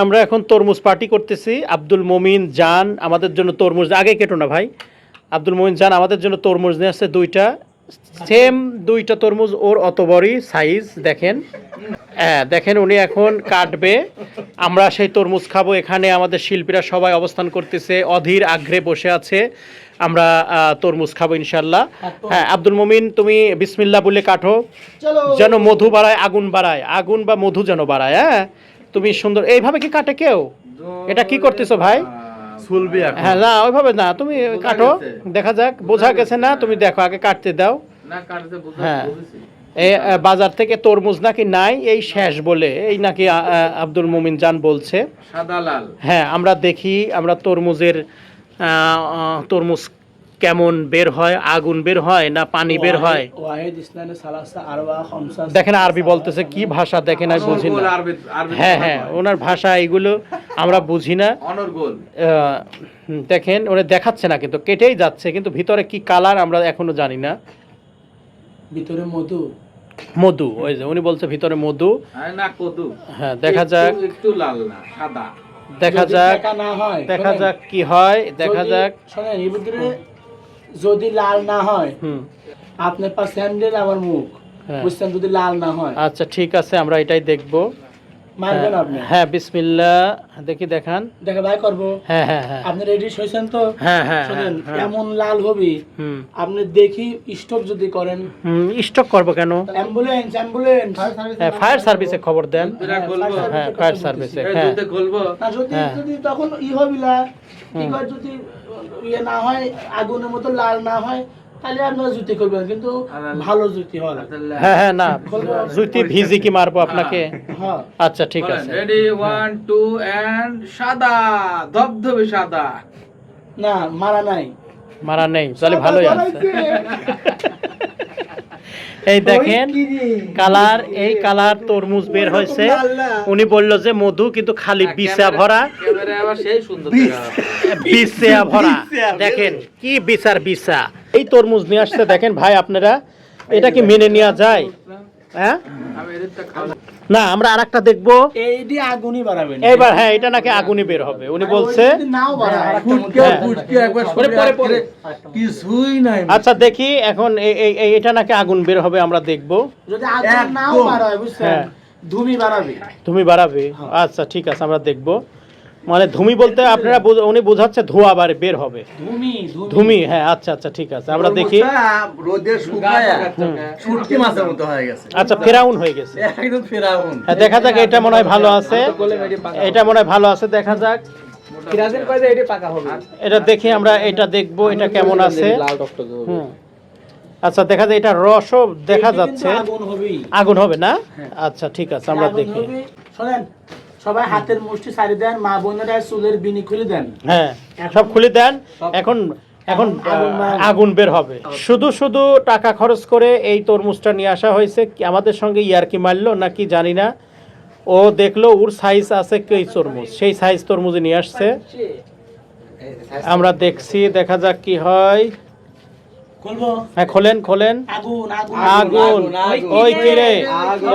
আমরা এখন তরমুজ পার্টি করতেছি। আব্দুল মমিন জান আমাদের জন্য তরমুজ, আগে কেটো না ভাই। আব্দুল মমিন জান আমাদের জন্য তরমুজ নিয়ে আসছে দুইটা, সেম দুইটা তরমুজ, ওর অত বড়ই সাইজ দেখেন। হ্যাঁ দেখেন, উনি এখন কাটবে, আমরা সেই তরমুজ খাবো। এখানে আমাদের শিল্পীরা সবাই অবস্থান করতেছে, অধীর আগ্রহে বসে আছে। আমরা তরমুজ খাবো ইনশাল্লাহ। হ্যাঁ আব্দুল মমিন, তুমি বিসমিল্লাহ বলে কাটো, যেন মধু বাড়ায়, আগুন বাড়ায়, আগুন বা মধু যেন বাড়ায়। হ্যাঁ তুমি সুন্দর, এইভাবে কি কাটে কেউ? এটা কি করতেছো ভাই? হ্যাঁ না ওইভাবে না, তুমি কাটো, দেখা যাক। বোঝা গেছে না? তুমি দেখো, আগে কাটতে দাও। হ্যাঁ এই বাজার থেকে তরমুজ নাকি নাই, এই শেষ বলে এই নাকি আব্দুল মুমিন জান বলছে। সাদা লাল। হ্যাঁ আমরা দেখি, আমরা তরমুজের তরমুজ কেমন বের হয়, আগুন বের হয় না পানি বের হয়। দেখেন আরবি বলতেছে, কি ভাষা দেখেন, আমি বুঝি না। হ্যাঁ হ্যাঁ ওনার ভাষা এইগুলো আমরা বুঝি না। দেখেন ওরা দেখাচ্ছে না, কিন্তু কেটেই যাচ্ছে, কিন্তু ভিতরে কি কালার আমরা এখনো জানি না। ভিতরে মধু, মধু, ওই যে উনি বলছে ভিতরে মধু। হ্যাঁ দেখা যাক, একটু লাল না সাদা, দেখা যাক, দেখা যাক কি হয়, দেখা যাক। শোনেন এর ভিতরে যদি লাল না হয়, আপনার পাশে স্যান্ডেল আমার মুখ, বুঝছেন? যদি লাল না হয় আচ্ছা ঠিক আছে, আমরা এটাই দেখবো। মারবেন আপনি? হ্যাঁ বিসমিল্লাহ, দেখি দেখান, দেখা ভাই করব। হ্যাঁ হ্যাঁ হ্যাঁ আপনি রেডি হইছেন তো? হ্যাঁ হ্যাঁ শুনেন এমন লাল হবে, আপনি দেখি স্টক যদি করেন। স্টক করব কেন? অ্যাম্বুলেন্স, অ্যাম্বুলেন্স, হ্যাঁ ফায়ার সার্ভিসে খবর দেন। হ্যাঁ ফায়ার সার্ভিসে, হ্যাঁ যদি তখন হবিলা কি হয়, যদি ইয়ে না হয়, আগুনের মতো লাল না হয়, তাহলে আপনারা জুতি করবেন, কিন্তু ভালো জুতি হয়। হ্যাঁ হ্যাঁ না জুতি ভিজি কি মারবো আপনাকে? আচ্ছা ঠিক আছে, রেডি 1 2 এন্ড সাদা, ধবধবে সাদা। না মারা নাই, মারা নেই, তাহলে ভালোই আছে। এই দেখেন কালার, এই কালার তরমুজ বের হয়েছে। উনি বললো যে মধু, কিন্তু খালি বিছা ভরা, বিছা ভরা। দেখেন কি বিচার বিছা, এই তরমুজ নিয়ে আসতে দেখেন ভাই আপনারা, এটা কি মেনে নেওয়া যায়? হ্যাঁ না আমরা আরেকটা দেখবো, এইটি আগুনই বাড়াবেন এইবার। হ্যাঁ এটা নাকি আগুনই বের হবে, উনি বলছে। আচ্ছা দেখি এখন এটা নাকি আগুন বের হবে, আমরা দেখবো। যদি আগুন নাও বাড়ায়, বুঝছেন, ধুমি বাড়াবে। ধুমি বাড়াবে, আচ্ছা ঠিক আছে আমরা দেখবো। মানে ধুমি বলতে আপনারা, উনি বোঝাচ্ছে ধোঁয়া বের হবে, ধুমি। হ্যাঁ আচ্ছা আচ্ছা ঠিক আছে, আমরা দেখি। আচ্ছা ফেরাউন হয়ে গেছে, হ্যাঁ দেখা যাক। এটা মনে হয় ভালো আছে, এটা মনে হয় ভালো আছে, দেখা যাক। এটা দেখি আমরা, এটা দেখবো এটা কেমন আছে। আচ্ছা দেখা যায়, এটা রসও দেখা যাচ্ছে, আগুন হবে না? আচ্ছা ঠিক আছে আমরা দেখি। শোনেন সবাই হাতের মুষ্টি ছাড়ি দেন, মা বোনেরা চুলের বিনি খুলে দেন। হ্যাঁ সব খুলে দেন, এখন এখন আগুন বের হবে। শুধু শুধু টাকা খরচ করে এই তরমুজটা নিয়ে আসা হয়েছে, আমাদের সঙ্গে ইয়ারকি মারলো নাকি জানি না। ও দেখলো ওর সাইজ আছে কি তরমুজ, সেই সাইজ তরমুজে নিয়ে আসছে। আমরা দেখছি, দেখা যাক কি হয়। হ্যাঁ খোলেন খোলেন। আগুন, ওই কিরে,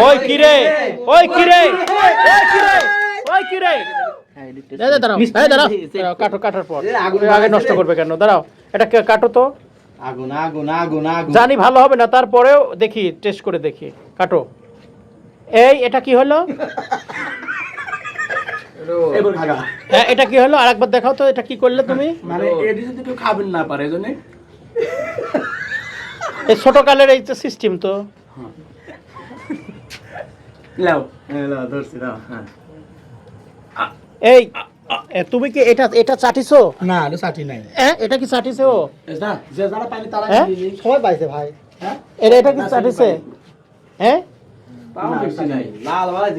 ওই কিরে, ওই কিরে, ওই কিরে, ওই কিরে। দাঁড়াও, দাঁড়াও, কাটো, কাটার পর আগে নষ্ট করবে কেন? দাঁড়াও, এটা কাটো তো। আগুন আগুন আগুন আগুন, জানি ভালো হবে না, তারপরেও দেখি, টেস্ট করে দেখি। কাটো। এই এটা কি হলো? হ্যাঁ এটা কি হলো? আরেকবার দেখাও তো, এটা কি করলে তুমি? মানে এটি যদি কেউ খাবেন না পারে, এজন্য এই ছোট কালের এই সিস্টেম তো। লাও লাও ধরছি, দাও। হ্যাঁ এই তুমি কি এটা এটা চাটিছো? না এটা চাটি নাই। হ্যাঁ এটা কি চাটিছো? না যে যারা পানি তারা সবাই পাইছে ভাই। হ্যাঁ এটা কি চাটিছে? হ্যাঁ পাও বেশি নাই, লাল বালাই